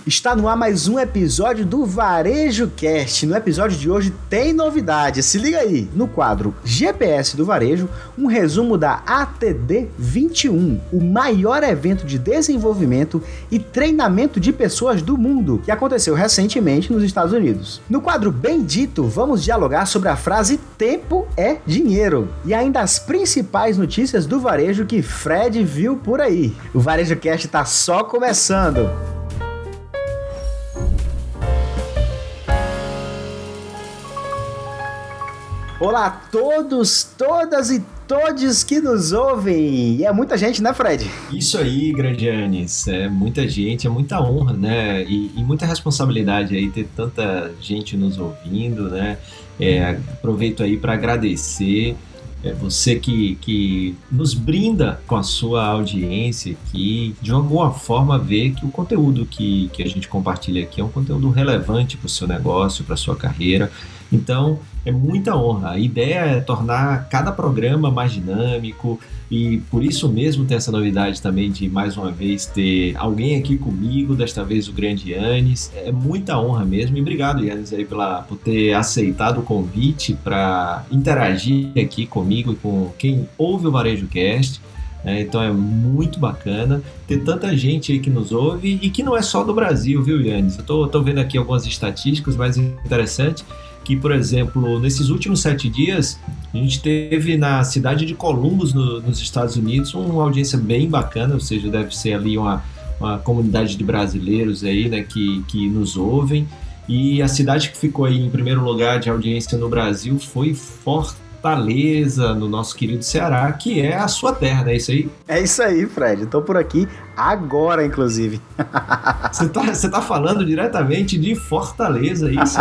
Está no ar mais um episódio do Varejo Cast. No episódio de hoje tem novidade. Se liga aí, no quadro GPS do Varejo, um resumo da ATD 21, o maior evento de desenvolvimento e treinamento de pessoas do mundo, que aconteceu recentemente nos Estados Unidos. No quadro Bendito, vamos dialogar sobre a frase "tempo é dinheiro" e ainda as principais notícias do varejo que Fred viu por aí. O Varejo Cast está só começando. Olá a todos, todas e todes que nos ouvem. E é muita gente, né, Fred? Isso aí, grande Anis. É muita gente, é muita honra, né? E muita responsabilidade aí ter tanta gente nos ouvindo, né? Aproveito aí para agradecer você que nos brinda com a sua audiência aqui, de alguma forma vê que o conteúdo que a gente compartilha aqui é um conteúdo relevante para o seu negócio, para a sua carreira. Então, é muita honra. A ideia é tornar cada programa mais dinâmico e por isso mesmo tem essa novidade também de, mais uma vez, ter alguém aqui comigo, desta vez o grande Yannis. É muita honra mesmo e obrigado, Yannis, aí por ter aceitado o convite para interagir aqui comigo e com quem ouve o Varejo Cast. Então é muito bacana ter tanta gente aí que nos ouve e que não é só do Brasil, viu, Yannis? Eu tô vendo aqui algumas estatísticas, mas é interessante que, por exemplo, nesses últimos 7 dias, a gente teve na cidade de Columbus, nos Estados Unidos, uma audiência bem bacana, ou seja, deve ser ali uma comunidade de brasileiros aí, né, que nos ouvem. E a cidade que ficou aí em primeiro lugar de audiência no Brasil foi Fortaleza, no nosso querido Ceará, que é a sua terra, não é isso aí? É isso aí, Fred. Estou por aqui agora, inclusive. Você tá falando diretamente de Fortaleza, é isso?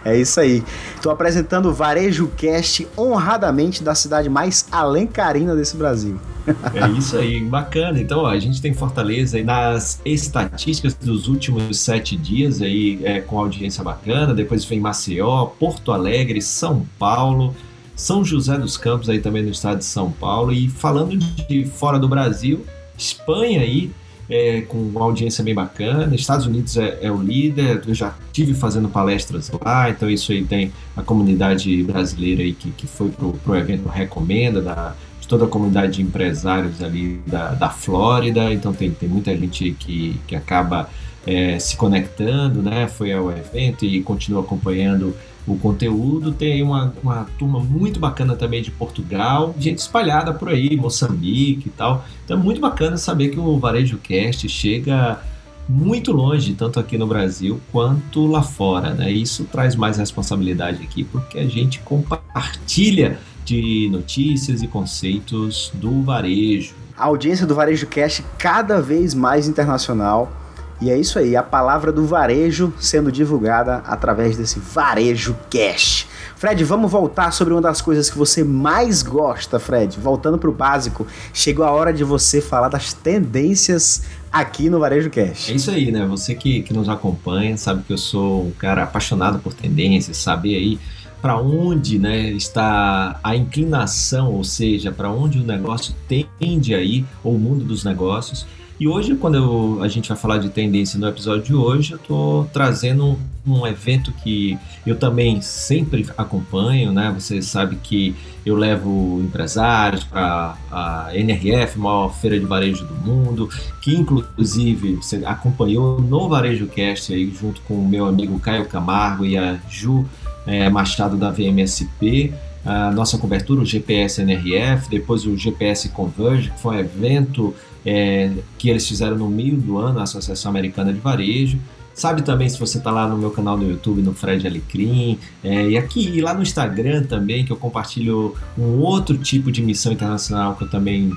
É isso aí. Estou apresentando o Varejo Cast honradamente da cidade mais alencarina desse Brasil. É isso aí, bacana. Então, ó, a gente tem Fortaleza aí nas estatísticas dos últimos 7 dias aí, com audiência bacana. Depois vem Maceió, Porto Alegre, São Paulo, São José dos Campos aí também no estado de São Paulo. E falando de fora do Brasil, Espanha aí, com uma audiência bem bacana. Estados Unidos é o líder. Eu já estive fazendo palestras lá, então isso aí tem a comunidade brasileira aí que foi pro evento Recomenda, de toda a comunidade de empresários ali da Flórida. Então tem muita gente que acaba se conectando, né? Foi ao evento e continua acompanhando o conteúdo. Tem uma turma muito bacana também de Portugal, gente espalhada por aí, Moçambique e tal. Então é muito bacana saber que o Varejo Cast chega muito longe, tanto aqui no Brasil quanto lá fora, né? E isso traz mais responsabilidade aqui, porque a gente compartilha de notícias e conceitos do varejo. A audiência do Varejo Cast cada vez mais internacional. E é isso aí, a palavra do varejo sendo divulgada através desse Varejo Cast. Fred, vamos voltar sobre uma das coisas que você mais gosta, Fred. Voltando para o básico, chegou a hora de você falar das tendências aqui no Varejo Cast. É isso aí, né? Você que nos acompanha sabe que eu sou um cara apaixonado por tendências, saber aí para onde, né, está a inclinação, ou seja, para onde o negócio tende aí, ou o mundo dos negócios. E hoje, quando a gente vai falar de tendência no episódio de hoje, eu estou trazendo um evento que eu também sempre acompanho, né? Você sabe que eu levo empresários para a NRF, maior feira de varejo do mundo, que inclusive você acompanhou no Varejo Cast aí, junto com o meu amigo Caio Camargo e a Ju Machado da VMSP. A nossa cobertura, o GPS NRF, depois o GPS Converge, que foi um evento que eles fizeram no meio do ano, a Associação Americana de Varejo. Sabe também, se você está lá no meu canal no YouTube, no Fred Alecrim, e lá no Instagram também, que eu compartilho um outro tipo de missão internacional, que eu também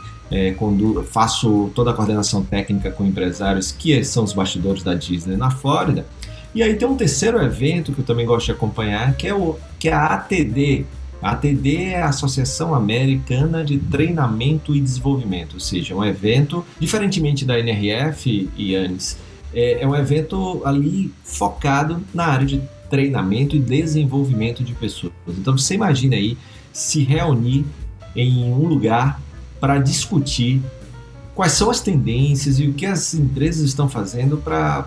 faço toda a coordenação técnica com empresários, que são os bastidores da Disney na Flórida. E aí tem um terceiro evento que eu também gosto de acompanhar, que é a ATD. A ATD é a Associação Americana de Treinamento e Desenvolvimento, ou seja, um evento, diferentemente da NRF e ANES, é um evento ali focado na área de treinamento e desenvolvimento de pessoas. Então você imagina aí se reunir em um lugar para discutir quais são as tendências e o que as empresas estão fazendo para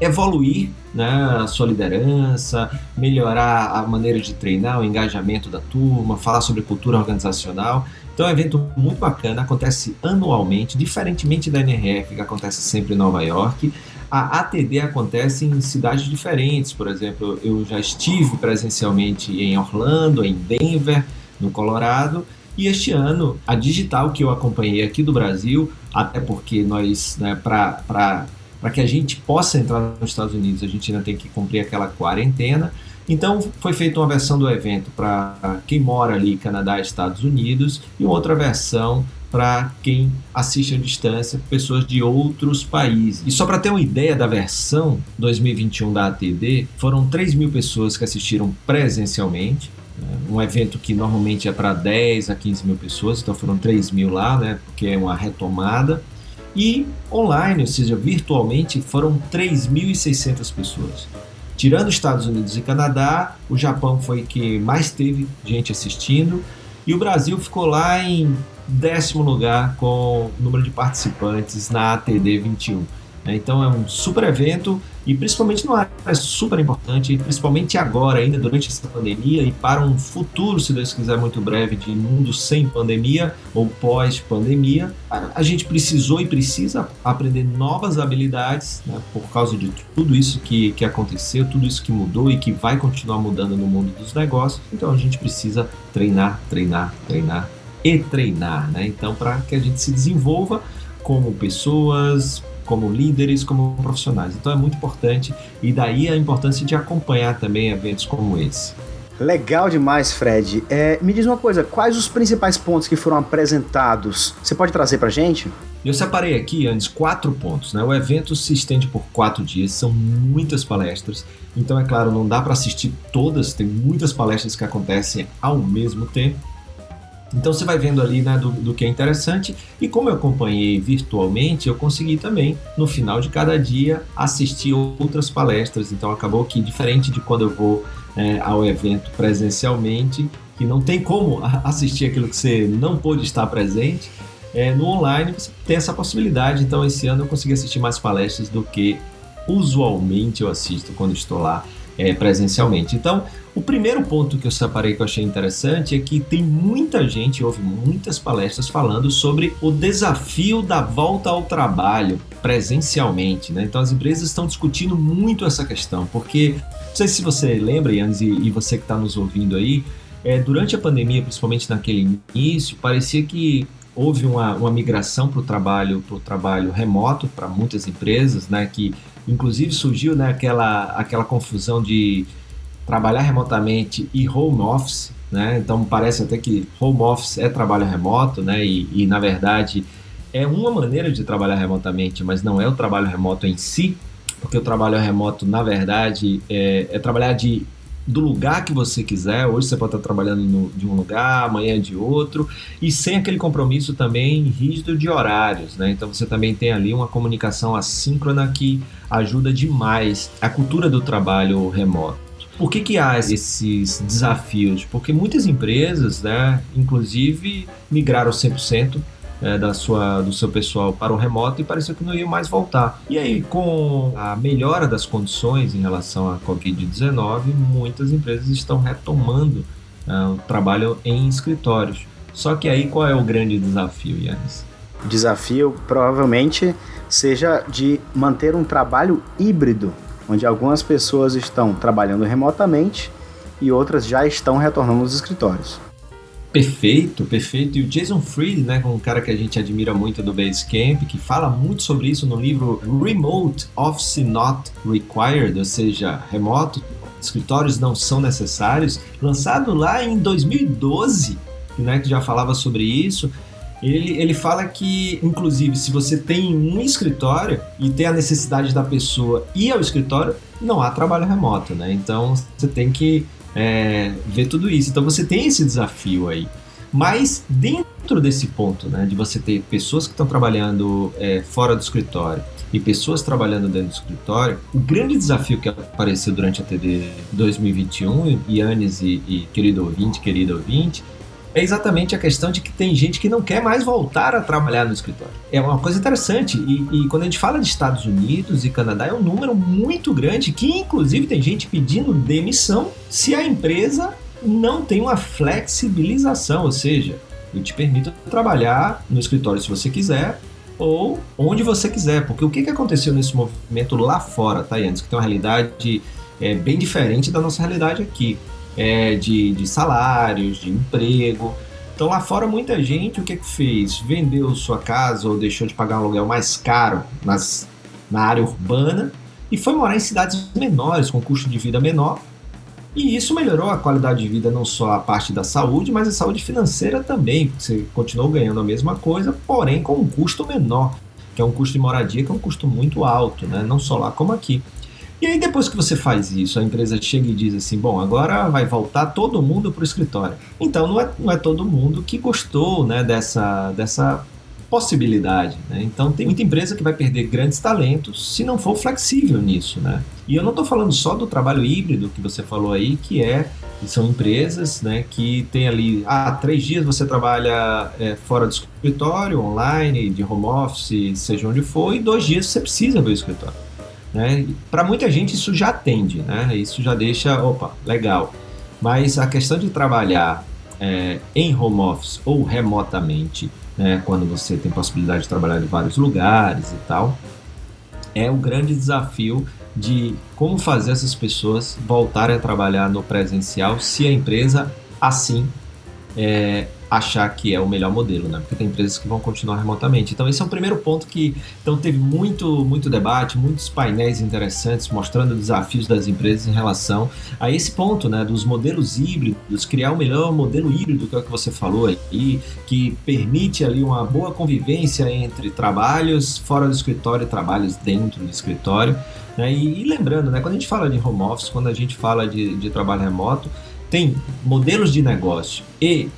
evoluir, né, a sua liderança, melhorar a maneira de treinar, o engajamento da turma, falar sobre cultura organizacional. Então é um evento muito bacana, acontece anualmente, diferentemente da NRF, que acontece sempre em Nova York. A ATD acontece em cidades diferentes, por exemplo, eu já estive presencialmente em Orlando, em Denver, no Colorado, e este ano a Digital, que eu acompanhei aqui do Brasil, até porque nós, né, para que a gente possa entrar nos Estados Unidos, a gente ainda tem que cumprir aquela quarentena. Então foi feita uma versão do evento para quem mora ali, Canadá e Estados Unidos, e outra versão para quem assiste à distância, pessoas de outros países. E só para ter uma ideia da versão 2021 da ATD, foram 3.000 pessoas que assistiram presencialmente, né? Um evento que normalmente é para 10 a 15 mil pessoas, então foram 3.000 lá, né? Porque é uma retomada. E online, ou seja, virtualmente, foram 3.600 pessoas. Tirando Estados Unidos e Canadá, o Japão foi que mais teve gente assistindo e o Brasil ficou lá em 10º lugar com o número de participantes na ATD 21. Então é um super evento e principalmente numa área super importante, principalmente agora, ainda durante essa pandemia e para um futuro, se Deus quiser, muito breve, de mundo sem pandemia ou pós-pandemia. A gente precisou e precisa aprender novas habilidades, né, por causa de tudo isso que aconteceu, tudo isso que mudou e que vai continuar mudando no mundo dos negócios. Então a gente precisa treinar, né? Então, para que a gente se desenvolva como pessoas, como líderes, como profissionais. Então é muito importante, e daí a importância de acompanhar também eventos como esse. Legal demais, Fred. Me diz uma coisa, quais os principais pontos que foram apresentados? Você pode trazer pra gente? Eu separei aqui antes 4 pontos, né? O evento se estende por 4 dias, são muitas palestras, então é claro, não dá para assistir todas, tem muitas palestras que acontecem ao mesmo tempo. Então você vai vendo ali, né, do que é interessante, e como eu acompanhei virtualmente, eu consegui também, no final de cada dia, assistir outras palestras. Então acabou que, diferente de quando eu vou ao evento presencialmente, que não tem como assistir aquilo que você não pôde estar presente, no online você tem essa possibilidade. Então esse ano eu consegui assistir mais palestras do que usualmente eu assisto quando estou lá presencialmente. Então, o primeiro ponto que eu separei que eu achei interessante é que tem muita gente, houve muitas palestras falando sobre o desafio da volta ao trabalho presencialmente, né? Então as empresas estão discutindo muito essa questão, porque, não sei se você lembra, Yannis, e você que está nos ouvindo aí, durante a pandemia, principalmente naquele início, parecia que houve uma migração para o trabalho remoto para muitas empresas, né? Que inclusive surgiu, né, aquela confusão de trabalhar remotamente e home office, né? Então parece até que home office é trabalho remoto, né? E na verdade é uma maneira de trabalhar remotamente, mas não é o trabalho remoto em si, porque o trabalho remoto, na verdade, é trabalhar do lugar que você quiser. Hoje você pode estar trabalhando de um lugar, amanhã de outro, e sem aquele compromisso também rígido de horários, né? Então você também tem ali uma comunicação assíncrona que ajuda demais a cultura do trabalho remoto. Por que há esses desafios? Porque muitas empresas, né, inclusive, migraram 100% do seu pessoal para o remoto e parecia que não ia mais voltar. E aí, com a melhora das condições em relação à Covid-19, muitas empresas estão retomando o trabalho em escritórios. Só que aí, qual é o grande desafio, Yannis? O desafio provavelmente seja de manter um trabalho híbrido, onde algumas pessoas estão trabalhando remotamente e outras já estão retornando aos escritórios. Perfeito. E o Jason Fried, né, um cara que a gente admira muito do Basecamp, que fala muito sobre isso no livro Remote Office Not Required, ou seja, remoto, escritórios não são necessários, lançado lá em 2012, né, que já falava sobre isso. Ele fala que, inclusive, se você tem um escritório e tem a necessidade da pessoa ir ao escritório, não há trabalho remoto, né? Então você tem que ver tudo isso. Então você tem esse desafio aí. Mas dentro desse ponto, né, de você ter pessoas que estão trabalhando fora do escritório e pessoas trabalhando dentro do escritório, o grande desafio que apareceu durante a TD 2021, Yannis e querido ouvinte, é exatamente a questão de que tem gente que não quer mais voltar a trabalhar no escritório. É uma coisa interessante, e quando a gente fala de Estados Unidos e Canadá, é um número muito grande, que inclusive tem gente pedindo demissão se a empresa não tem uma flexibilização, ou seja, eu te permito trabalhar no escritório se você quiser, ou onde você quiser, porque o que aconteceu nesse movimento lá fora, Taiane, que tem uma realidade bem diferente da nossa realidade aqui. De salários, de emprego. Então lá fora muita gente o que fez? Vendeu sua casa ou deixou de pagar um aluguel mais caro na área urbana e foi morar em cidades menores, com custo de vida menor, e isso melhorou a qualidade de vida, não só a parte da saúde, mas a saúde financeira também, porque você continuou ganhando a mesma coisa, porém com um custo menor, que é um custo de moradia, que é um custo muito alto, né? Não só lá como aqui. E aí depois que você faz isso, a empresa chega e diz assim, bom, agora vai voltar todo mundo para o escritório. Então não é todo mundo que gostou, né, dessa possibilidade, né? Então tem muita empresa que vai perder grandes talentos se não for flexível nisso, né? E eu não estou falando só do trabalho híbrido que você falou aí, que são empresas, né, que tem ali, 3 dias você trabalha fora do escritório, online, de home office, seja onde for, e 2 dias você precisa ver o escritório. Né? Para muita gente isso já atende, né? Isso já deixa, opa, legal. Mas a questão de trabalhar em home office ou remotamente, né, quando você tem possibilidade de trabalhar em vários lugares e tal, é o grande desafio de como fazer essas pessoas voltarem a trabalhar no presencial se a empresa assim achar que é o melhor modelo, né? Porque tem empresas que vão continuar remotamente. Então esse é o primeiro ponto então teve muito debate, muitos painéis interessantes mostrando desafios das empresas em relação a esse ponto, né? Dos modelos híbridos, criar o melhor modelo híbrido, que é o que você falou aí, que permite ali uma boa convivência entre trabalhos fora do escritório e trabalhos dentro do escritório, né? E lembrando, né? Quando a gente fala de home office, quando a gente fala de trabalho remoto, tem modelos de negócio e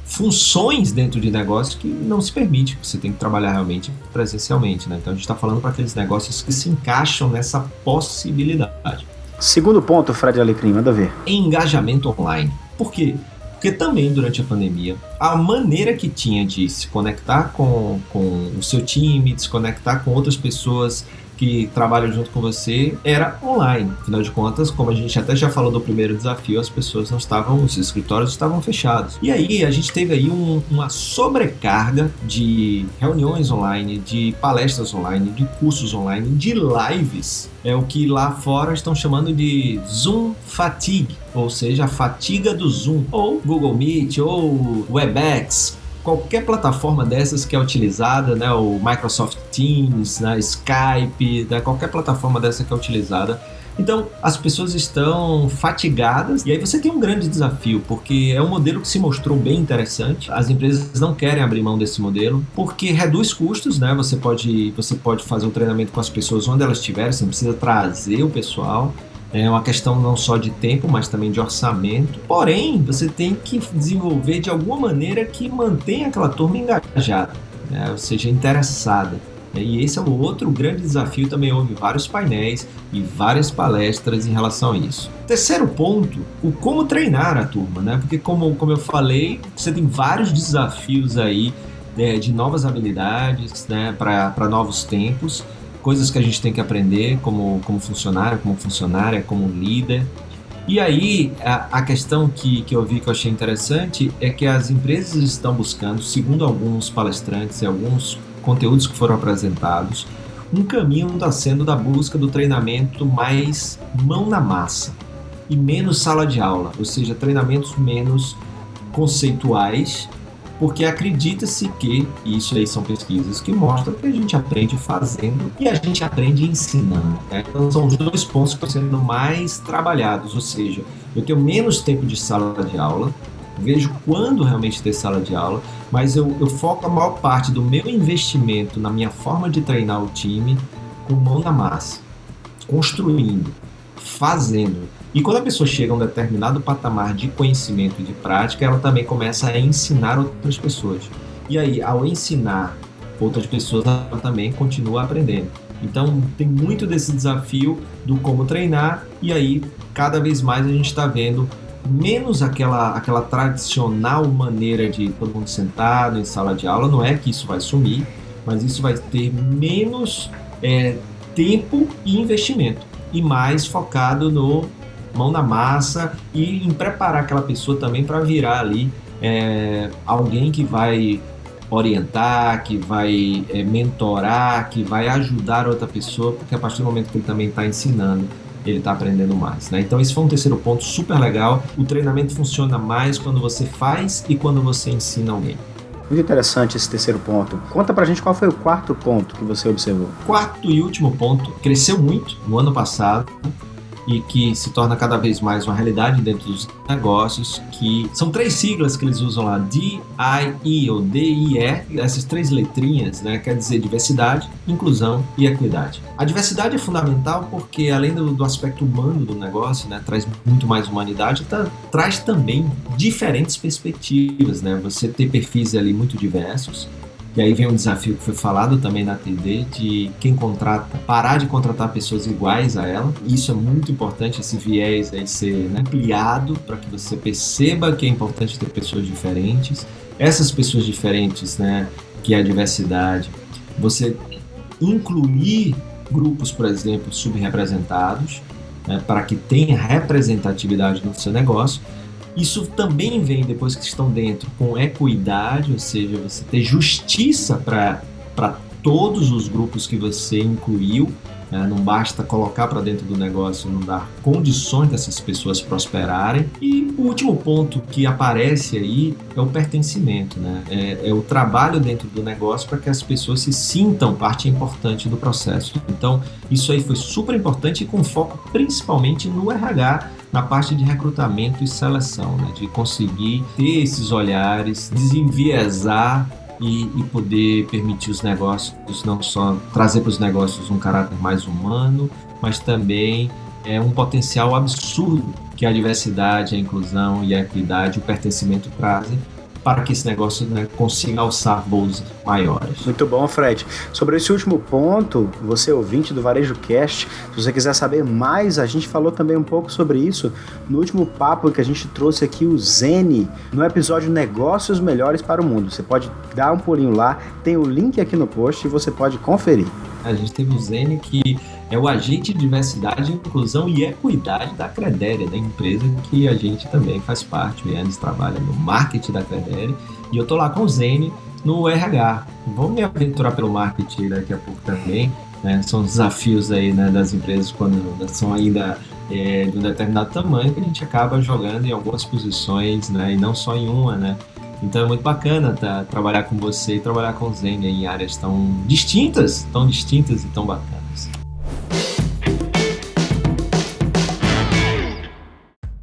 funções dentro de negócio que não se permite, você tem que trabalhar realmente presencialmente, né? Então a gente está falando para aqueles negócios que se encaixam nessa possibilidade. Segundo ponto, Fred Alecrim, manda ver. Engajamento online. Por quê? Porque também durante a pandemia, a maneira que tinha de se conectar com o seu time, de se conectar com outras pessoas que trabalham junto com você, era online. Afinal de contas, como a gente até já falou do primeiro desafio, as pessoas os escritórios estavam fechados. E aí a gente teve aí uma sobrecarga de reuniões online, de palestras online, de cursos online, de lives. É o que lá fora estão chamando de Zoom fatigue, ou seja, a fatiga do Zoom, ou Google Meet, ou Webex. Qualquer plataforma dessas que é utilizada, né, o Microsoft Teams, né, Skype, né, qualquer plataforma dessa que é utilizada. Então, as pessoas estão fatigadas e aí você tem um grande desafio, porque é um modelo que se mostrou bem interessante. As empresas não querem abrir mão desse modelo, porque reduz custos, né? Você pode fazer um treinamento com as pessoas onde elas estiverem, você não precisa trazer o pessoal. É uma questão não só de tempo, mas também de orçamento. Porém, você tem que desenvolver de alguma maneira que mantenha aquela turma engajada, né? Ou seja, interessada. E esse é o outro grande desafio. Também houve vários painéis e várias palestras em relação a isso. Terceiro ponto, o como treinar a turma, né? Porque como eu falei, você tem vários desafios aí de novas habilidades, né? Para novos tempos. Coisas que a gente tem que aprender como funcionário, como funcionária, como líder. E aí, a questão que eu vi que eu achei interessante é que as empresas estão buscando, segundo alguns palestrantes e alguns conteúdos que foram apresentados, um caminho está sendo da busca do treinamento mais mão na massa e menos sala de aula, ou seja, treinamentos menos conceituais, porque acredita-se que, e isso aí são pesquisas que mostram que a gente aprende fazendo e a gente aprende ensinando, né? Então são os dois pontos que estão sendo mais trabalhados, ou seja, eu tenho menos tempo de sala de aula, vejo quando realmente ter sala de aula, mas eu foco a maior parte do meu investimento na minha forma de treinar o time com mão na massa, construindo, fazendo. E quando a pessoa chega a um determinado patamar de conhecimento e de prática, ela também começa a ensinar outras pessoas. E aí, ao ensinar outras pessoas, ela também continua aprendendo. Então, tem muito desse desafio do como treinar, e aí, cada vez mais a gente está vendo menos aquela tradicional maneira de todo mundo sentado em sala de aula. Não é que isso vai sumir, mas isso vai ter menos tempo e investimento, e mais focado no mão na massa e em preparar aquela pessoa também para virar ali alguém que vai orientar, que vai mentorar, que vai ajudar outra pessoa, porque a partir do momento que ele também está ensinando, ele está aprendendo mais, né? Então esse foi um terceiro ponto super legal. O treinamento funciona mais quando você faz e quando você ensina alguém. Muito interessante esse terceiro ponto. Conta pra gente qual foi o quarto ponto que você observou. Quarto e último ponto, cresceu muito no ano passado e que se torna cada vez mais uma realidade dentro dos negócios, que são 3 siglas que eles usam lá, D-I-E ou D-I-E, essas 3 letrinhas, né, quer dizer diversidade, inclusão e equidade. A diversidade é fundamental porque, além do aspecto humano do negócio, né, traz muito mais humanidade, traz também diferentes perspectivas, né, você ter perfis ali muito diversos. E aí vem um desafio que foi falado também na TD, de quem contrata, parar de contratar pessoas iguais a ela. Isso é muito importante, esse viés aí ser, né, ampliado, para que você perceba que é importante ter pessoas diferentes. Essas pessoas diferentes, né, que é a diversidade, você incluir grupos, por exemplo, subrepresentados, né, para que tenha representatividade no seu negócio. Isso também vem, depois que estão dentro, com equidade, ou seja, você ter justiça para todos os grupos que você incluiu, né? Não basta colocar para dentro do negócio, não dar condições dessas pessoas prosperarem. E o último ponto que aparece aí é o pertencimento, né? É o trabalho dentro do negócio para que as pessoas se sintam parte importante do processo. Então, isso aí foi super importante e com foco principalmente no RH, na parte de recrutamento e seleção, né? De conseguir ter esses olhares, desenviesar e poder permitir os negócios, não só trazer para os negócios um caráter mais humano, mas também um potencial absurdo que a diversidade, a inclusão e a equidade, o pertencimento trazem, para que esse negócio, né, consiga alçar voos maiores. Muito bom, Fred. Sobre esse último ponto, você ouvinte do Varejo Cast, se você quiser saber mais, a gente falou também um pouco sobre isso no último papo que a gente trouxe aqui, o Zene, no episódio Negócios Melhores para o Mundo. Você pode dar um pulinho lá, tem o link aqui no post e você pode conferir. A gente teve o Zene, que é o agente de diversidade, inclusão e equidade da Credere, da empresa que a gente também faz parte. O Yannis trabalha no marketing da Credere e eu tô lá com o Zene no RH. Vou me aventurar pelo marketing daqui a pouco também, né? São desafios aí, né, das empresas quando são ainda de um determinado tamanho, que a gente acaba jogando em algumas posições, né, e não só em uma, né? Então é muito bacana trabalhar com você e trabalhar com o Zene em áreas tão distintas e tão bacanas.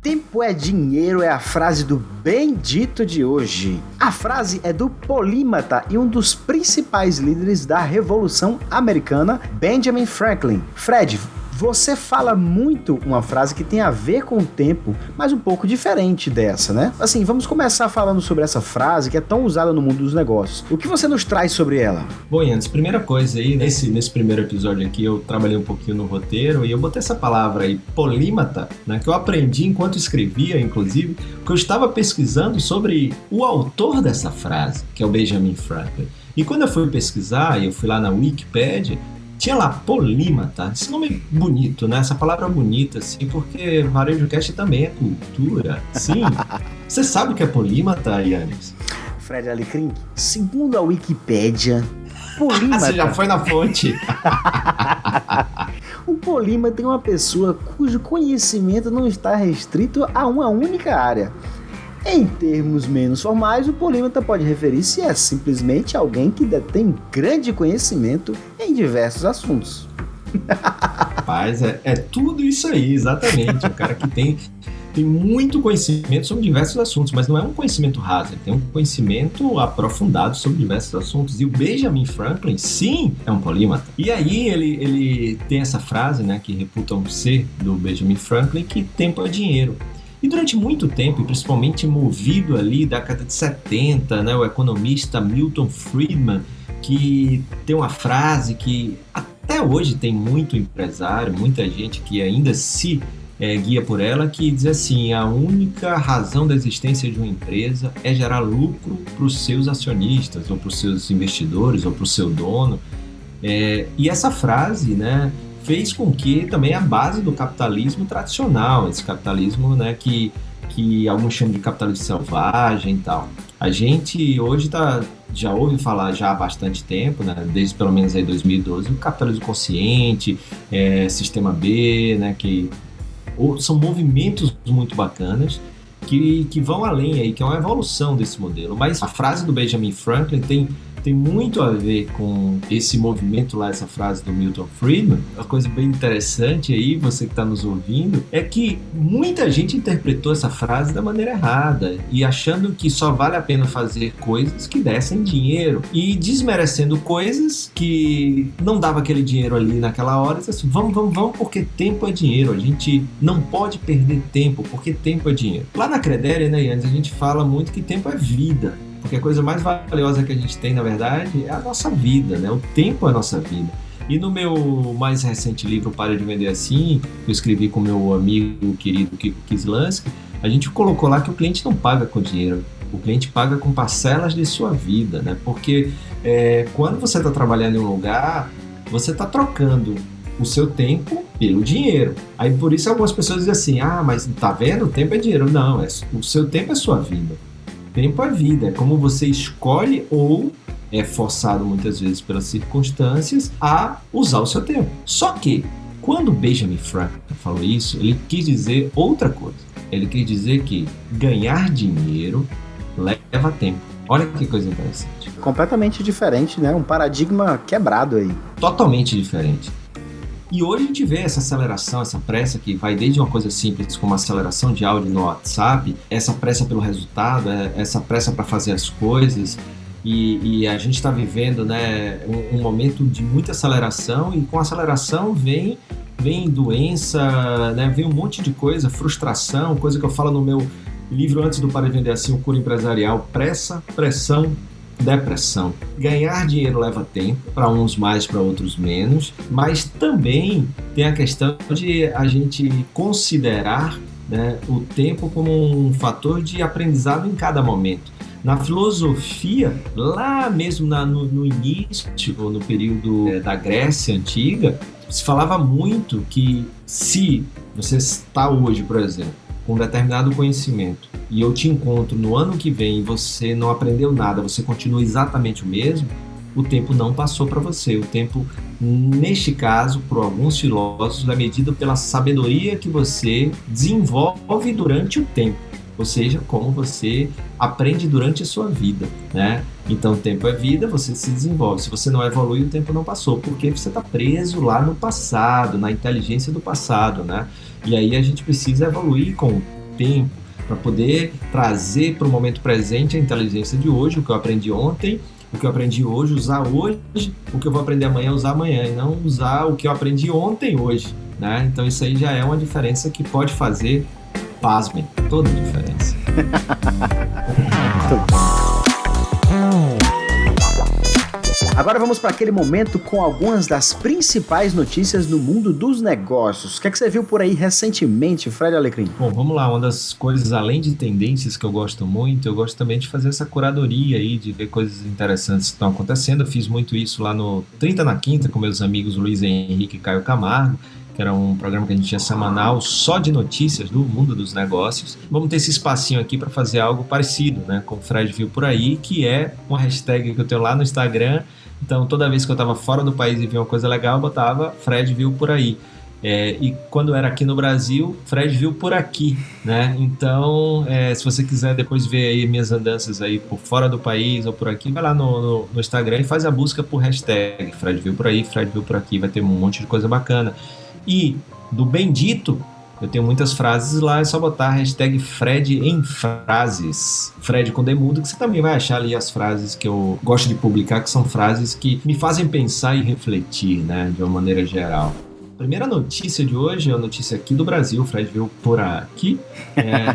Tempo é dinheiro é a frase do Bendito de hoje. A frase é do polímata e um dos principais líderes da Revolução Americana, Benjamin Franklin. Fred, você fala muito uma frase que tem a ver com o tempo, mas um pouco diferente dessa, né? Assim, vamos começar falando sobre essa frase que é tão usada no mundo dos negócios. O que você nos traz sobre ela? Bom, Yannis, primeira coisa aí, nesse primeiro episódio aqui, eu trabalhei um pouquinho no roteiro e eu botei essa palavra aí, polímata, né, que eu aprendi enquanto escrevia, inclusive, porque eu estava pesquisando sobre o autor dessa frase, que é o Benjamin Franklin. E quando eu fui pesquisar, eu fui lá na Wikipédia, tinha lá polímata, esse nome é bonito, né? Essa palavra é bonita, assim, porque Varejo Cast também é cultura. Sim. Você sabe o que é polímata, Yannis? Fred Alecrim, segundo a Wikipédia, polímata... Você já foi na fonte. O polímata é uma pessoa cujo conhecimento não está restrito a uma única área. Em termos menos formais, o polímata pode referir-se a simplesmente alguém que detém grande conhecimento em diversos assuntos. Rapaz, é tudo isso aí, exatamente. O cara que tem muito conhecimento sobre diversos assuntos, mas não é um conhecimento raso, ele tem um conhecimento aprofundado sobre diversos assuntos. E o Benjamin Franklin, sim, é um polímata. E aí ele tem essa frase, né, que reputa um ser do Benjamin Franklin, que tempo é dinheiro. E durante muito tempo, e principalmente movido ali da década de 70, né, o economista Milton Friedman, que tem uma frase que até hoje tem muito empresário, muita gente que ainda se guia por ela, que diz assim: a única razão da existência de uma empresa é gerar lucro para os seus acionistas, ou para os seus investidores, ou para o seu dono. E essa frase, né, fez com que também a base do capitalismo tradicional, esse capitalismo, né, que alguns chamam de capitalismo selvagem e tal. A gente hoje já ouve falar já há bastante tempo, né, desde pelo menos aí 2012, o capitalismo consciente, sistema B, né, que são movimentos muito bacanas que vão além aí, que é uma evolução desse modelo. Mas a frase do Benjamin Franklin tem muito a ver com esse movimento lá, essa frase do Milton Friedman. Uma coisa bem interessante aí, você que está nos ouvindo, é que muita gente interpretou essa frase da maneira errada e achando que só vale a pena fazer coisas que dessem dinheiro e desmerecendo coisas que não dava aquele dinheiro ali naquela hora. Assim, vamos, porque tempo é dinheiro. A gente não pode perder tempo, porque tempo é dinheiro. Lá na Credere, né, Yannis, a gente fala muito que tempo é vida. Porque a coisa mais valiosa que a gente tem, na verdade, é a nossa vida, né? O tempo é a nossa vida. E no meu mais recente livro, Pare de Vender Assim, que eu escrevi com meu amigo querido Kiko Kislansky, a gente colocou lá que o cliente não paga com dinheiro, o cliente paga com parcelas de sua vida, né? Porque quando você está trabalhando em um lugar, você está trocando o seu tempo pelo dinheiro. Aí por isso algumas pessoas dizem assim: ah, mas tá vendo? O tempo é dinheiro. Não, o seu tempo é sua vida. Tempo é vida, é como você escolhe ou é forçado muitas vezes pelas circunstâncias a usar o seu tempo. Só que, quando Benjamin Franklin falou isso, ele quis dizer outra coisa. Ele quis dizer que ganhar dinheiro leva tempo. Olha que coisa interessante. Completamente diferente, né? Um paradigma quebrado aí. Totalmente diferente. E hoje a gente vê essa aceleração, essa pressa que vai desde uma coisa simples como a aceleração de áudio no WhatsApp, essa pressa pelo resultado, essa pressa para fazer as coisas, e a gente está vivendo, né, um momento de muita aceleração, e com aceleração vem doença, né, vem um monte de coisa, frustração, coisa que eu falo no meu livro antes do Para de Vender Assim, o Cura Empresarial: pressa, pressão, depressão. Ganhar dinheiro leva tempo, para uns mais, para outros menos, mas também tem a questão de a gente considerar, né, o tempo como um fator de aprendizado em cada momento. Na filosofia, lá mesmo no início, ou no período da Grécia Antiga, se falava muito que se você está hoje, por exemplo, com um determinado conhecimento, e eu te encontro no ano que vem e você não aprendeu nada, você continua exatamente o mesmo, o tempo não passou para você. O tempo, neste caso, por alguns filósofos, é medido pela sabedoria que você desenvolve durante o tempo, ou seja, como você aprende durante a sua vida, né? Então, o tempo é vida, você se desenvolve. Se você não evolui, o tempo não passou, porque você está preso lá no passado, na inteligência do passado, né? E aí a gente precisa evoluir com o tempo para poder trazer para o momento presente a inteligência de hoje, o que eu aprendi ontem, o que eu aprendi hoje, usar hoje, o que eu vou aprender amanhã, usar amanhã, e não usar o que eu aprendi ontem, hoje, né? Então isso aí já é uma diferença que pode fazer, pasmem, toda a diferença. Muito bom. Agora vamos para aquele momento com algumas das principais notícias do mundo dos negócios. O que é que você viu por aí recentemente, Fred Alecrim? Bom, vamos lá. Uma das coisas, além de tendências que eu gosto muito, eu gosto também de fazer essa curadoria aí, de ver coisas interessantes que estão acontecendo. Eu fiz muito isso lá no 30 na Quinta com meus amigos Luiz Henrique e Caio Camargo, que era um programa que a gente tinha semanal só de notícias do mundo dos negócios. Vamos ter esse espacinho aqui para fazer algo parecido, né, com o Fred Viu Por Aí, que é uma hashtag que eu tenho lá no Instagram. Então, toda vez que eu estava fora do país e via uma coisa legal, eu botava Fred Viu Por Aí. E quando era aqui no Brasil, Fred Viu Por Aqui, né? Então, se você quiser depois ver aí minhas andanças aí por fora do país ou por aqui, vai lá no Instagram e faz a busca por hashtag Fred Viu Por Aí, Fred Viu Por Aqui, vai ter um monte de coisa bacana. E do Bendito, eu tenho muitas frases lá, é só botar a hashtag Fred em frases. Fred com Demudo, que você também vai achar ali as frases que eu gosto de publicar, que são frases que me fazem pensar e refletir, né, de uma maneira geral. A primeira notícia de hoje é uma notícia aqui do Brasil, o Fred Viu Por Aqui.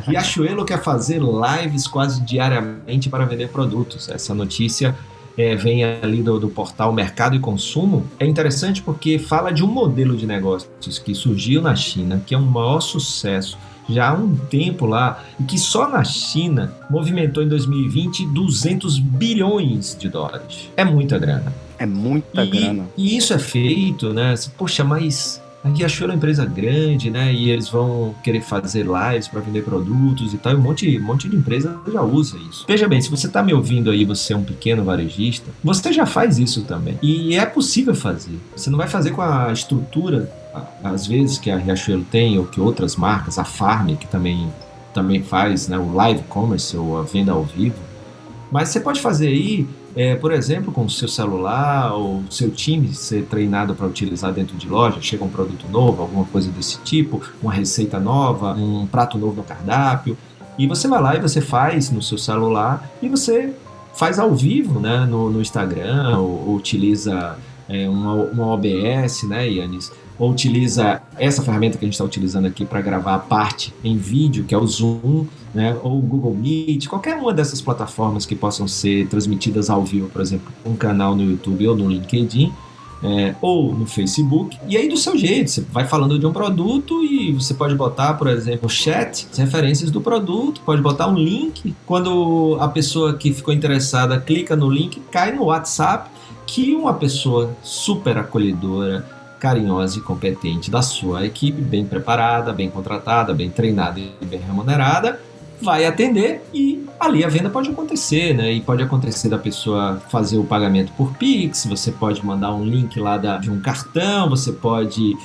Riachuelo quer fazer lives quase diariamente para vender produtos. Essa notícia vem ali do portal Mercado e Consumo, é interessante porque fala de um modelo de negócios que surgiu na China, que é um maior sucesso já há um tempo lá, e que só na China movimentou em 2020 200 bilhões de dólares. É muita grana. É muita grana. E isso é feito, né? Poxa, mas a Riachuelo é uma empresa grande, né? E eles vão querer fazer lives para vender produtos e tal. E um monte de empresa já usa isso. Veja bem, se você está me ouvindo aí, você é um pequeno varejista, você já faz isso também. E é possível fazer. Você não vai fazer com a estrutura, às vezes, que a Riachuelo tem, ou que outras marcas, a Farm, que também faz, né, o live commerce, ou a venda ao vivo. Mas você pode fazer aí, por exemplo, com o seu celular ou seu time ser treinado para utilizar dentro de loja, chega um produto novo, alguma coisa desse tipo, uma receita nova, um prato novo no cardápio, e você vai lá e você faz no seu celular e você faz ao vivo, né, no Instagram, ou utiliza uma OBS, né, Yannis? Ou utiliza essa ferramenta que a gente está utilizando aqui para gravar a parte em vídeo, que é o Zoom, né, ou o Google Meet, qualquer uma dessas plataformas que possam ser transmitidas ao vivo, por exemplo, um canal no YouTube ou no LinkedIn, ou no Facebook, e aí do seu jeito, você vai falando de um produto e você pode botar, por exemplo, chat, as referências do produto, pode botar um link, quando a pessoa que ficou interessada clica no link, cai no WhatsApp, que uma pessoa super acolhedora, carinhosa e competente da sua equipe, bem preparada, bem contratada, bem treinada e bem remunerada, vai atender e ali a venda pode acontecer, né? E pode acontecer da pessoa fazer o pagamento por Pix, você pode mandar um link lá de um cartão, você pode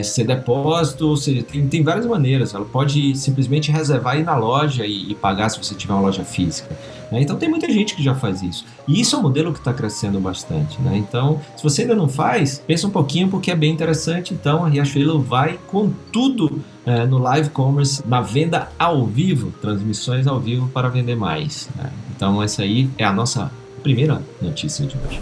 ser depósito, ou seja, tem várias maneiras. Ela pode simplesmente reservar ir na loja e pagar se você tiver uma loja física. Né? Então tem muita gente que já faz isso. E isso é um modelo que está crescendo bastante. Né? Então, se você ainda não faz, pensa um pouquinho porque é bem interessante. Então a Riachuelo vai com tudo no live commerce, na venda ao vivo, transmissões ao vivo para vender mais. Né? Então essa aí é a nossa primeira notícia de hoje.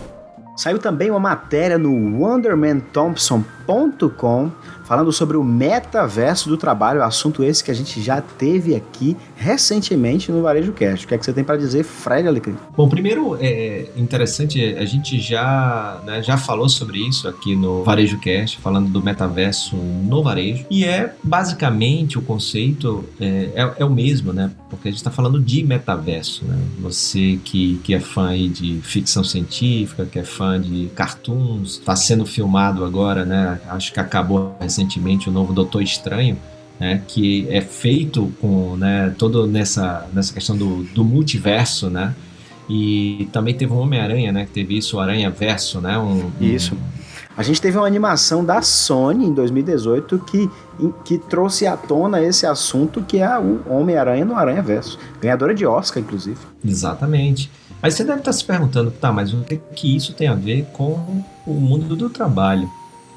Saiu também uma matéria no WondermanThompson.com falando sobre o metaverso do trabalho, assunto esse que a gente já teve aqui recentemente no Varejo Cast. O que é que você tem para dizer, Fred Alecrim? Bom, primeiro é interessante, a gente já falou sobre isso aqui no Varejo Cast, falando do metaverso no varejo, e basicamente o conceito é o mesmo, né? Porque a gente está falando de metaverso, né? Você que é fã aí de ficção científica, que é fã de cartoons, está sendo filmado agora, né? Acho que acabou recentemente o novo Doutor Estranho, né? Que é feito com, né, todo nessa questão do multiverso, né? E também teve um Homem-Aranha, né? Que teve isso, o Aranha-Verso, né? Isso. A gente teve uma animação da Sony em 2018 que trouxe à tona esse assunto, que é o Homem-Aranha no Aranha-Verso. Ganhadora de Oscar, inclusive. Exatamente. Aí você deve estar se perguntando, tá, mas o que isso tem a ver com o mundo do trabalho?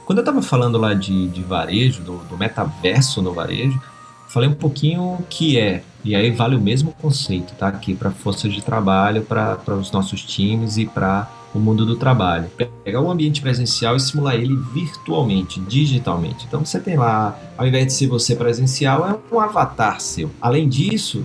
Quando eu estava falando lá de varejo, do metaverso no varejo, falei um pouquinho o que é, e aí vale o mesmo conceito, tá? Aqui para força de trabalho, para os nossos times e para o mundo do trabalho. Pegar o ambiente presencial e simular ele virtualmente, digitalmente. Então você tem lá, ao invés de ser você presencial, é um avatar seu. Além disso,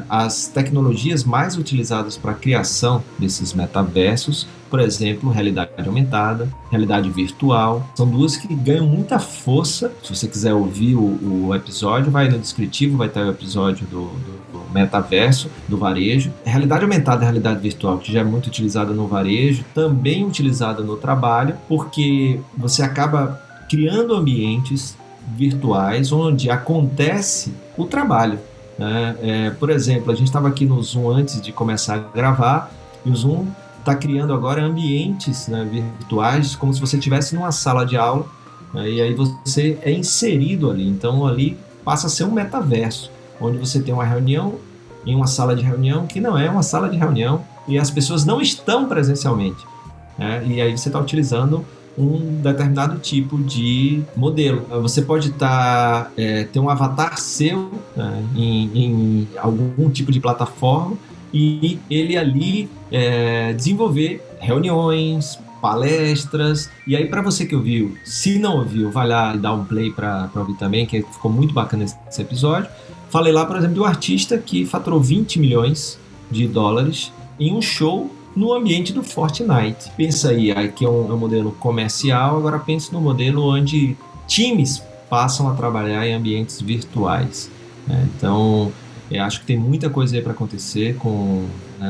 as tecnologias mais utilizadas para a criação desses metaversos, por exemplo, realidade aumentada, realidade virtual, são duas que ganham muita força. Se você quiser ouvir o episódio, vai no descritivo, vai ter o episódio do metaverso, do varejo. Realidade aumentada e realidade virtual, que já é muito utilizada no varejo, também utilizada no trabalho, porque você acaba criando ambientes virtuais onde acontece o trabalho. Né? Por exemplo, a gente estava aqui no Zoom antes de começar a gravar, e o Zoom está criando agora ambientes, né, virtuais, como se você estivesse numa sala de aula, né, e aí você é inserido ali. Então ali passa a ser um metaverso, onde você tem uma reunião em uma sala de reunião que não é uma sala de reunião e as pessoas não estão presencialmente. Né, e aí você está utilizando um determinado tipo de modelo. Você pode ter um avatar seu, né, em algum tipo de plataforma, e ele ali desenvolver reuniões, palestras. E aí, para você que ouviu, se não ouviu, vai lá e dá um play para ouvir também, que ficou muito bacana esse episódio. Falei lá, por exemplo, de um artista que faturou 20 milhões de dólares em um show no ambiente do Fortnite. Pensa aí, aqui é um modelo comercial, agora pense no modelo onde times passam a trabalhar em ambientes virtuais, né? Então, eu acho que tem muita coisa aí para acontecer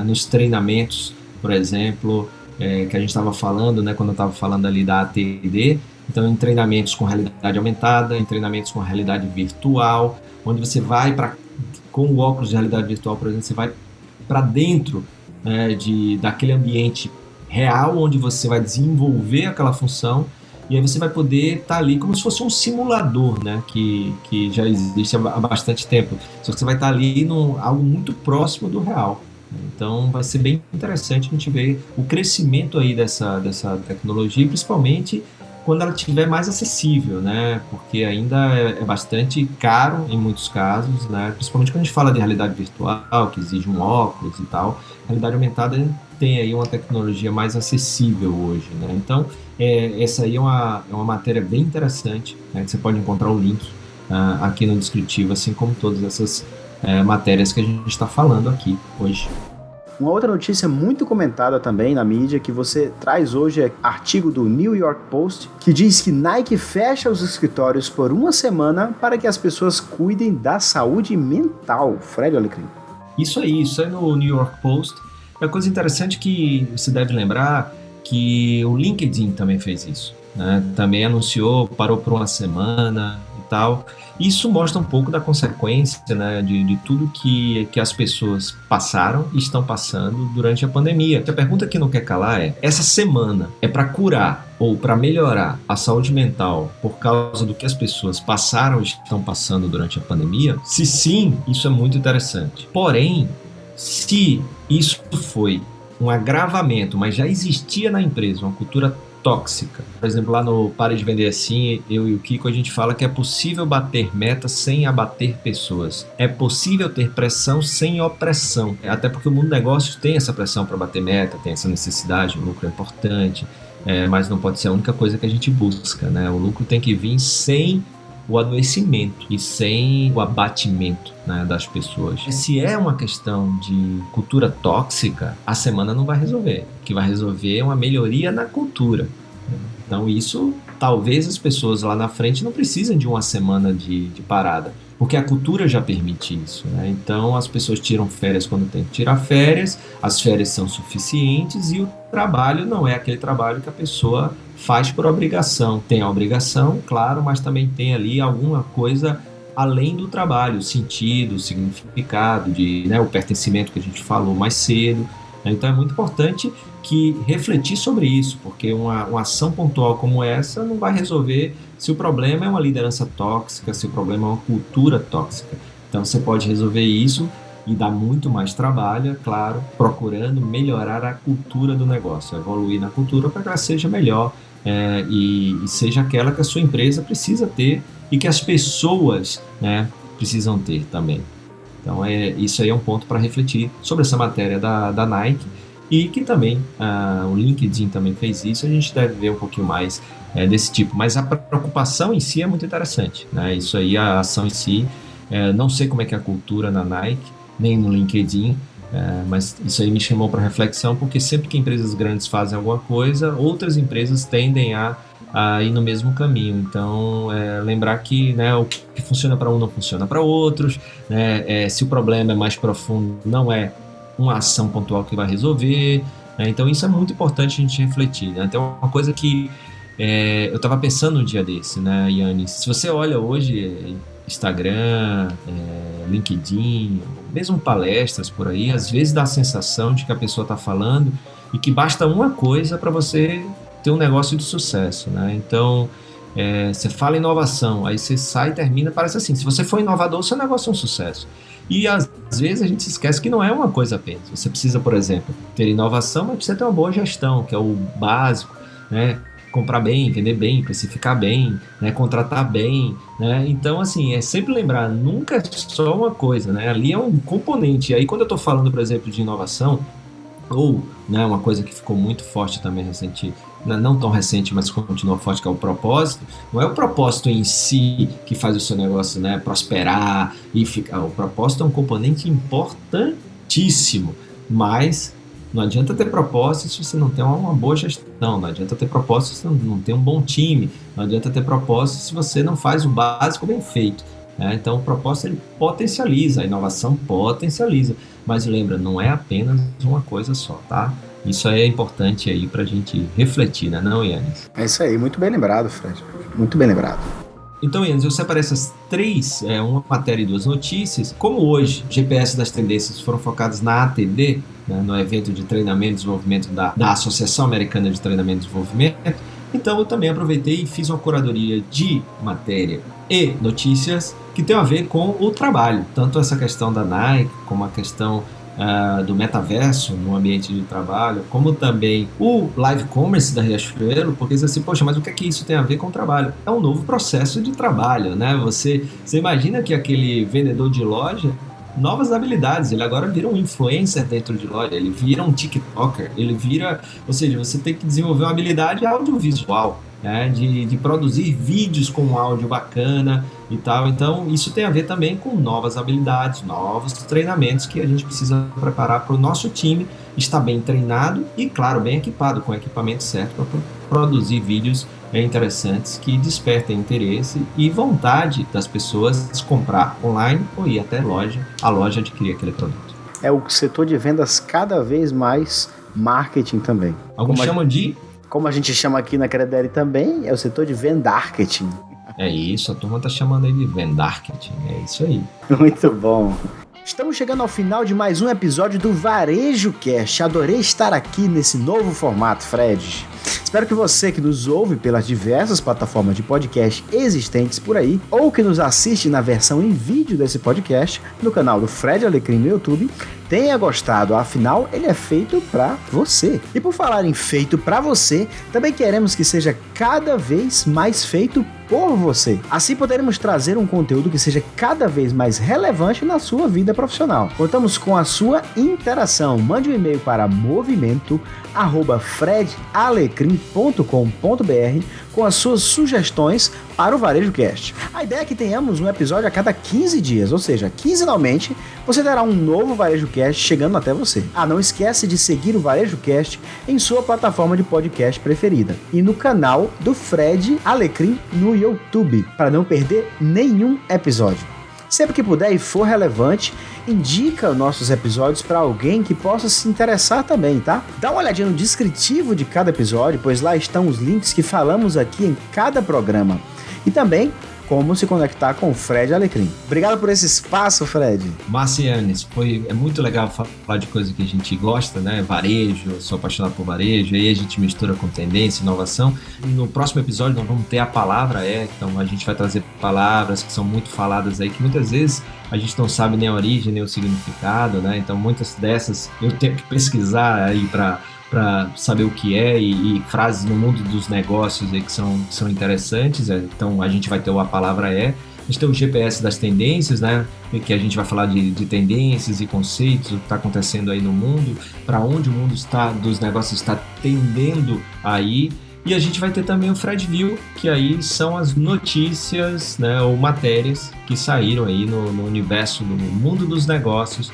nos treinamentos, por exemplo, que a gente estava falando, né, quando eu estava falando ali da ATD. Então, em treinamentos com realidade aumentada, em treinamentos com realidade virtual, onde você vai com o óculos de realidade virtual, por exemplo, você vai para dentro, né, daquele ambiente real, onde você vai desenvolver aquela função, e aí você vai poder estar ali como se fosse um simulador, né, que já existe há bastante tempo. Só que você vai estar ali algo muito próximo do real. Então vai ser bem interessante a gente ver o crescimento aí dessa tecnologia, principalmente quando ela estiver mais acessível, né? Porque ainda é bastante caro em muitos casos, né? Principalmente quando a gente fala de realidade virtual, que exige um óculos e tal. A realidade aumentada tem aí uma tecnologia mais acessível hoje, né? Então, essa aí é uma matéria bem interessante, né? Que você pode encontrar o link aqui no descritivo, assim como todas essas matérias que a gente está falando aqui hoje. Uma outra notícia muito comentada também na mídia que você traz hoje é artigo do New York Post que diz que Nike fecha os escritórios por uma semana para que as pessoas cuidem da saúde mental. Fred Alecrim. Isso aí no New York Post. É uma coisa interessante que você deve lembrar que o LinkedIn também fez isso, né? Também anunciou, parou por uma semana e tal. Isso mostra um pouco da consequência, né, de tudo que as pessoas passaram e estão passando durante a pandemia. A pergunta que não quer calar é: essa semana é para curar ou para melhorar a saúde mental por causa do que as pessoas passaram e estão passando durante a pandemia? Se sim, isso é muito interessante. Porém, se isso foi um agravamento, mas já existia na empresa uma cultura tóxica. Por exemplo, lá no Pare de Vender Assim, eu e o Kiko, a gente fala que é possível bater metas sem abater pessoas. É possível ter pressão sem opressão. Até porque o mundo dos negócios tem essa pressão para bater meta, tem essa necessidade, o lucro é importante, mas não pode ser a única coisa que a gente busca, né? O lucro tem que vir sem o adoecimento e sem o abatimento, né, das pessoas. Se é uma questão de cultura tóxica, a semana não vai resolver. O que vai resolver é uma melhoria na cultura. Então isso, talvez as pessoas lá na frente não precisem de uma semana de parada, porque a cultura já permite isso, né? Então as pessoas tiram férias quando tem que tirar férias, as férias são suficientes e o trabalho não é aquele trabalho que a pessoa faz por obrigação. Tem a obrigação, claro, mas também tem ali alguma coisa além do trabalho, o sentido, o significado, o pertencimento que a gente falou mais cedo. Então é muito importante que refletir sobre isso, porque uma ação pontual como essa não vai resolver se o problema é uma liderança tóxica, se o problema é uma cultura tóxica. Então você pode resolver isso e dar muito mais trabalho, é claro, procurando melhorar a cultura do negócio, evoluir na cultura para que ela seja melhor e seja aquela que a sua empresa precisa ter e que as pessoas, né, precisam ter também. Então isso aí é um ponto para refletir sobre essa matéria da Nike e que também o LinkedIn também fez isso. A gente deve ver um pouquinho mais desse tipo, mas a preocupação em si é muito interessante, né? Isso aí, a ação em si, não sei como é que é a cultura na Nike, nem no LinkedIn, mas isso aí me chamou para reflexão, porque sempre que empresas grandes fazem alguma coisa, outras empresas tendem a ir no mesmo caminho. Então, lembrar que, né, o que funciona para um não funciona para outros, né? Se o problema é mais profundo, não é uma ação pontual que vai resolver, né? Então isso é muito importante a gente refletir, né? Então, uma coisa que eu estava pensando um dia desse, né, Yannis? Se você olha hoje Instagram, LinkedIn, mesmo palestras por aí, às vezes dá a sensação de que a pessoa está falando e que basta uma coisa para você ter um negócio de sucesso, né? Então, você fala inovação, aí você sai e termina, parece assim: se você for inovador, seu negócio é um sucesso. E às vezes a gente se esquece que não é uma coisa apenas. Você precisa, por exemplo, ter inovação, mas precisa ter uma boa gestão, que é o básico, né? Comprar bem, vender bem, precificar bem, né? Contratar bem, né? Então, assim, é sempre lembrar, nunca é só uma coisa, né? Ali é um componente. E aí, quando eu estou falando, por exemplo, de inovação, ou, né, uma coisa que ficou muito forte também recente, não tão recente, mas continua forte, que é o propósito. Não é o propósito em si que faz o seu negócio, né, prosperar e ficar. O propósito é um componente importantíssimo, mas Não adianta ter propósito se você não tem uma boa gestão, não adianta ter propósito se você não tem um bom time, não adianta ter propósito se você não faz o básico bem feito. Então o propósito ele potencializa, a inovação potencializa, mas lembra, não é apenas uma coisa só, tá? Isso aí é importante aí pra gente refletir, né, não, Yannis? É isso aí, muito bem lembrado, Fred, muito bem lembrado. Então, Yannis, eu separei essas três, uma matéria e duas notícias. Como hoje, GPS das tendências foram focadas na ATD, né, no evento de treinamento e desenvolvimento da Associação Americana de Treinamento e Desenvolvimento, então eu também aproveitei e fiz uma curadoria de matéria e notícias que tem a ver com o trabalho. Tanto essa questão da Nike, como a questão do metaverso no ambiente de trabalho, como também o live commerce da Riachuelo, porque você assim, poxa, mas o que é que isso tem a ver com o trabalho? É um novo processo de trabalho, né? Você imagina que aquele vendedor de loja, novas habilidades, ele agora vira um influencer dentro de loja, ele vira um TikToker, ele vira, ou seja, você tem que desenvolver uma habilidade audiovisual, né, de produzir vídeos com áudio bacana e tal. Então isso tem a ver também com novas habilidades, novos treinamentos que a gente precisa preparar para o nosso time estar bem treinado e, claro, bem equipado, com o equipamento certo para produzir vídeos interessantes que despertem interesse e vontade das pessoas comprar online ou ir até a loja adquirir aquele produto. É o setor de vendas cada vez mais marketing também. Alguns chamam de... Como a gente chama aqui na Credere também, é o setor de vendarketing. É isso, a turma tá chamando aí de vendarketing, é isso aí. Muito bom. Estamos chegando ao final de mais um episódio do Varejo Cast. Adorei estar aqui nesse novo formato, Fred. Espero que você que nos ouve pelas diversas plataformas de podcast existentes por aí, ou que nos assiste na versão em vídeo desse podcast no canal do Fred Alecrim no YouTube, tenha gostado, afinal ele é feito para você. E por falar em feito para você, também queremos que seja cada vez mais feito por você. Assim poderemos trazer um conteúdo que seja cada vez mais relevante na sua vida profissional. Contamos com a sua interação. Mande um e-mail para movimento@fredalecrim.com.br com as suas sugestões para o Varejo Cast. A ideia é que tenhamos um episódio a cada 15 dias, ou seja, quinzenalmente você terá um novo Varejo Cast chegando até você. Não esquece de seguir o Varejo Cast em sua plataforma de podcast preferida e no canal do Fred Alecrim no YouTube, para não perder nenhum episódio. Sempre que puder e for relevante, indica nossos episódios para alguém que possa se interessar também, tá? Dá uma olhadinha no descritivo de cada episódio, pois lá estão os links que falamos aqui em cada programa. E também como se conectar com o Fred Alecrim. Obrigado por esse espaço, Fred. Marcianes, é muito legal falar de coisa que a gente gosta, né? Varejo, eu sou apaixonado por varejo, aí a gente mistura com tendência, inovação. No próximo episódio nós vamos ter a palavra então a gente vai trazer palavras que são muito faladas aí, que muitas vezes a gente não sabe nem a origem, nem o significado, né? Então muitas dessas eu tenho que pesquisar aí para saber o que é, e frases no mundo dos negócios aí que são interessantes. Então a gente vai ter a palavra a gente tem o GPS das tendências, né, que a gente vai falar de tendências e conceitos, o que está acontecendo aí no mundo, para onde o mundo dos negócios está tendendo a ir. E a gente vai ter também o Fred View, que aí são as notícias, né, ou matérias que saíram aí no universo do mundo dos negócios,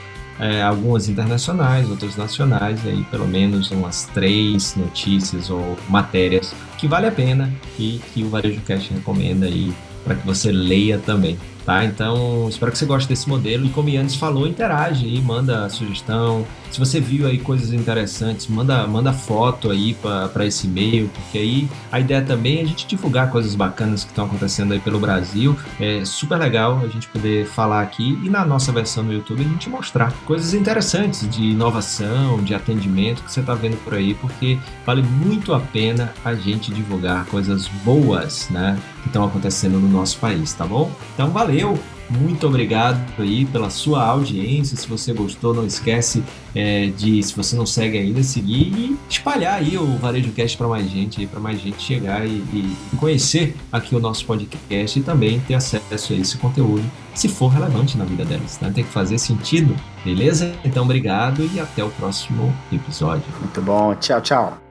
algumas internacionais, outras nacionais, e aí pelo menos umas 3 notícias ou matérias que vale a pena e que o Varejo Cast recomenda aí para que você leia também, tá? Então, espero que você goste desse modelo e, como o Yannis falou, interage aí, manda sugestão. Se você viu aí coisas interessantes, manda foto aí para esse e-mail, porque aí a ideia também é a gente divulgar coisas bacanas que estão acontecendo aí pelo Brasil. É super legal a gente poder falar aqui e na nossa versão no YouTube a gente mostrar coisas interessantes de inovação, de atendimento que você está vendo por aí, porque vale muito a pena a gente divulgar coisas boas, né, que estão acontecendo no nosso país, tá bom? Então valeu! Muito obrigado aí pela sua audiência. Se você gostou, não esquece se você não segue ainda, seguir e espalhar aí o Varejo Cast para mais gente chegar e conhecer aqui o nosso podcast e também ter acesso a esse conteúdo, se for relevante na vida delas, né? Tem que fazer sentido, beleza? Então obrigado e até o próximo episódio. Muito bom, tchau, tchau.